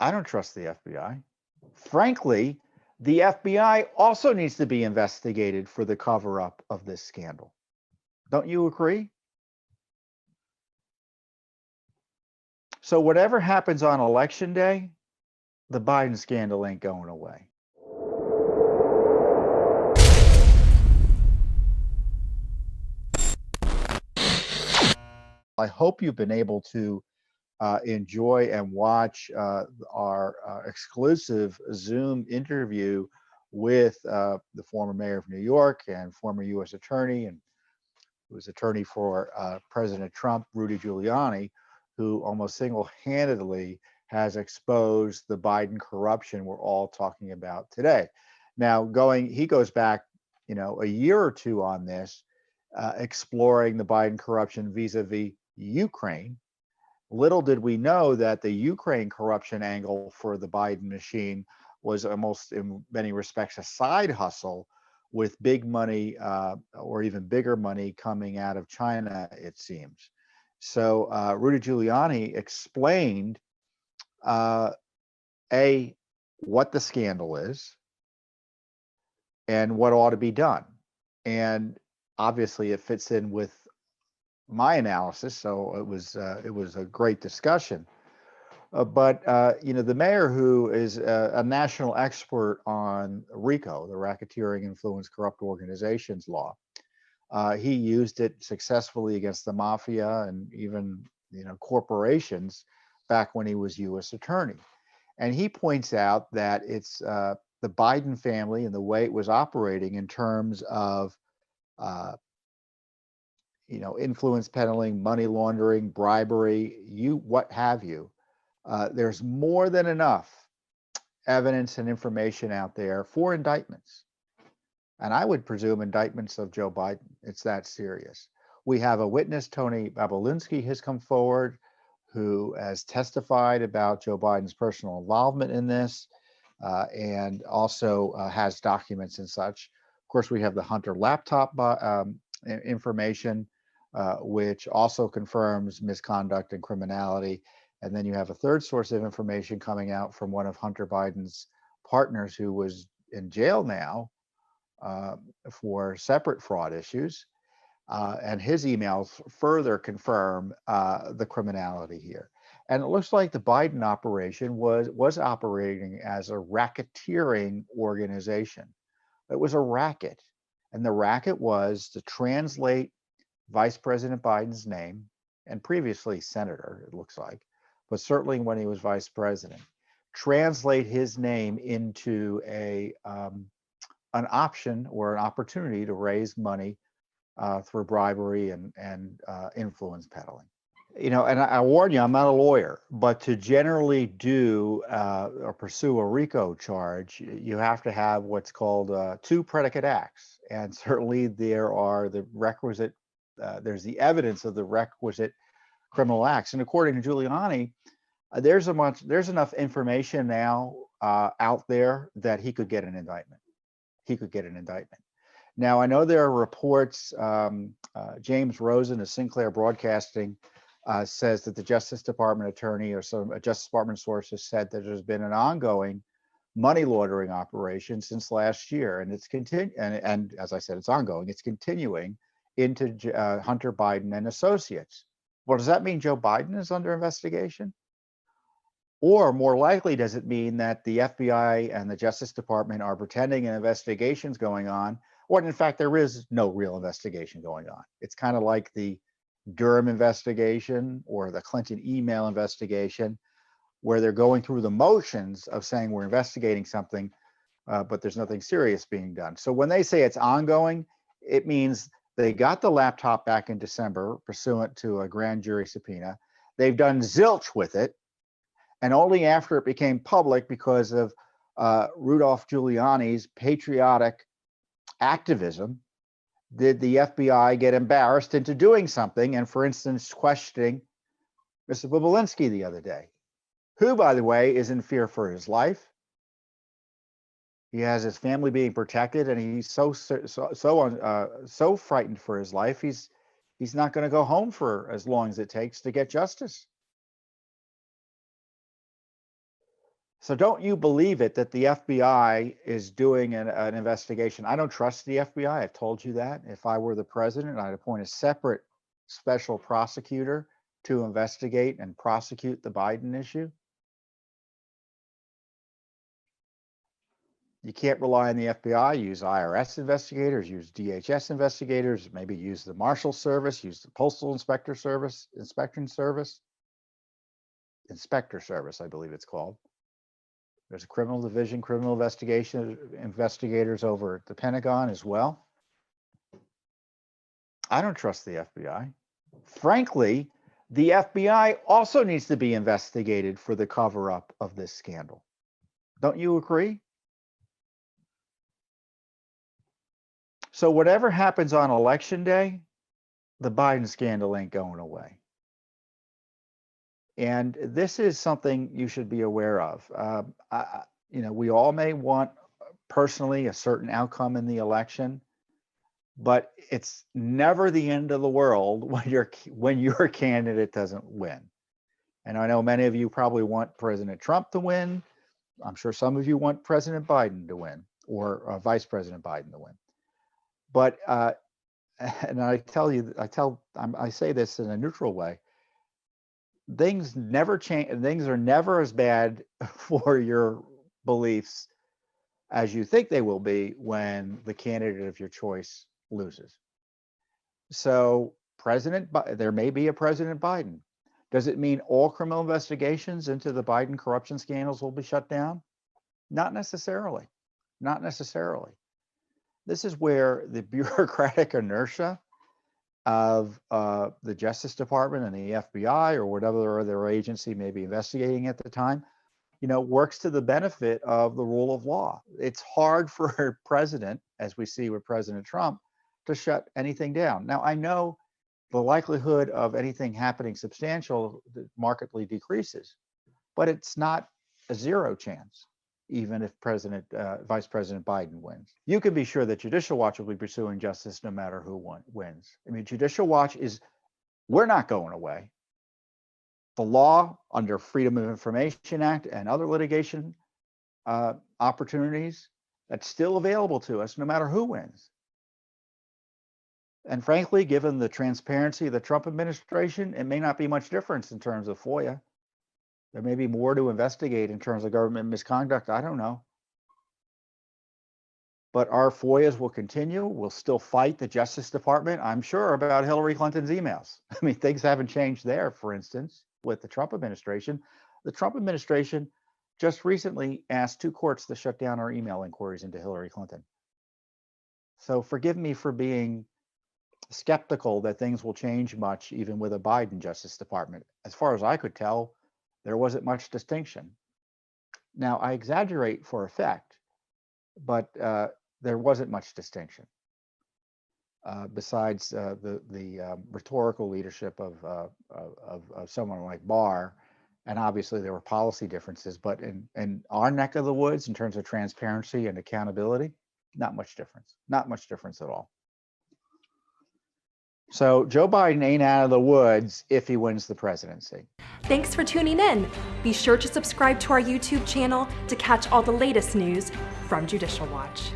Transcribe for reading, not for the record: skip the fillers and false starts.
I don't trust the FBI. Frankly, the FBI also needs to be investigated for the cover up of this scandal. Don't you agree? So, whatever happens on election day, the Biden scandal ain't going away. I hope you've been able to enjoy and watch our exclusive Zoom interview with the former mayor of New York and former U.S. attorney, and who was attorney for President Trump, Rudy Giuliani, who almost single-handedly has exposed the Biden corruption we're all talking about today. Now, he goes back, a year or two on this, exploring the Biden corruption vis-a-vis Ukraine. Little did we know that the Ukraine corruption angle for the Biden machine was almost, in many respects, a side hustle with big money or even bigger money coming out of China, it seems. So Rudy Giuliani explained, what the scandal is and what ought to be done. And obviously it fits in with my analysis, so it was a great discussion. But the mayor, who is a national expert on RICO, the Racketeering Influence Corrupt Organizations Law, he used it successfully against the mafia and even corporations back when he was U.S. attorney. And he points out that it's the Biden family and the way it was operating in terms of influence peddling, money laundering, bribery, what have you. There's more than enough evidence and information out there for indictments. And I would presume indictments of Joe Biden. It's that serious. We have a witness, Tony Babolinsky, has come forward, who has testified about Joe Biden's personal involvement in this, and also has documents and such. Of course, we have the Hunter laptop information, which also confirms misconduct and criminality. And then you have a third source of information coming out from one of Hunter Biden's partners, who was in jail now for separate fraud issues. And his emails further confirm the criminality here. And it looks like the Biden operation was operating as a racketeering organization. It was a racket. And the racket was to translate Vice President Biden's name, and previously senator, it looks like, but certainly when he was vice president, translate his name into an option or an opportunity to raise money through bribery and influence peddling. And I warn you, I'm not a lawyer, but to generally do or pursue a RICO charge, you have to have what's called two predicate acts. And certainly there are the requisite, there's the evidence of the requisite criminal acts. And according to Giuliani, there's enough information now out there that he could get an indictment. Now, I know there are reports, James Rosen of Sinclair Broadcasting says that the Justice Department attorney or some Justice Department sources said that there's been an ongoing money laundering operation since last year, and it's and as I said, it's ongoing. It's continuing into Hunter Biden and associates. Well, does that mean Joe Biden is under investigation? Or more likely, does it mean that the FBI and the Justice Department are pretending an investigation's going on, or in fact, there is no real investigation going on? It's kind of like the Durham investigation or the Clinton email investigation, where they're going through the motions of saying we're investigating something, but there's nothing serious being done. So when they say it's ongoing, it means they got the laptop back in December pursuant to a grand jury subpoena. They've done zilch with it. And only after it became public because of Rudolph Giuliani's patriotic activism did the FBI get embarrassed into doing something, and for instance, questioning Mr. Babolinsky the other day, who, by the way, is in fear for his life. He has his family being protected, and he's so frightened for his life. He's not going to go home for as long as it takes to get justice. So don't you believe it that the FBI is doing an investigation? I don't trust the FBI. I've told you that. If I were the president, I'd appoint a separate special prosecutor to investigate and prosecute the Biden issue. You can't rely on the FBI. Use IRS investigators, use DHS investigators, maybe use the Marshal Service, use the Postal Inspector Service, Inspector Service, I believe it's called. There's a criminal division, criminal investigation investigators over at the Pentagon as well. I don't trust the FBI. Frankly, the FBI also needs to be investigated for the cover-up of this scandal. Don't you agree? So whatever happens on election day, the Biden scandal ain't going away. And this is something you should be aware of. We all may want personally a certain outcome in the election, but it's never the end of the world when your candidate doesn't win. And I know many of you probably want President Trump to win. I'm sure some of you want President Biden to win, or Vice President Biden to win. But and I say this in a neutral way. Things never change. Things are never as bad for your beliefs as you think they will be when the candidate of your choice loses. So there may be a President Biden. Does it mean all criminal investigations into the Biden corruption scandals will be shut down? Not necessarily. Not necessarily. This is where the bureaucratic inertia of the Justice Department and the FBI or whatever other agency may be investigating at the time, works to the benefit of the rule of law. It's hard for a president, as we see with President Trump, to shut anything down. Now, I know the likelihood of anything happening substantial markedly decreases, but it's not a zero chance, even if Vice President Biden wins. You can be sure that Judicial Watch will be pursuing justice no matter who wins. I mean, Judicial Watch we're not going away. The law under Freedom of Information Act and other litigation opportunities, that's still available to us no matter who wins. And frankly, given the transparency of the Trump administration, it may not be much difference in terms of FOIA. There may be more to investigate in terms of government misconduct. I don't know. But our FOIAs will continue. We'll still fight the Justice Department, I'm sure, about Hillary Clinton's emails. I mean, things haven't changed there, for instance, with the Trump administration. The Trump administration just recently asked 2 courts to shut down our email inquiries into Hillary Clinton. So forgive me for being skeptical that things will change much, even with a Biden Justice Department. As far as I could tell, there wasn't much distinction. Now, I exaggerate for effect, but there wasn't much distinction besides the rhetorical leadership of someone like Barr, and obviously there were policy differences. But in our neck of the woods, in terms of transparency and accountability, not much difference. Not much difference at all. So Joe Biden ain't out of the woods if he wins the presidency. Thanks for tuning in. Be sure to subscribe to our YouTube channel to catch all the latest news from Judicial Watch.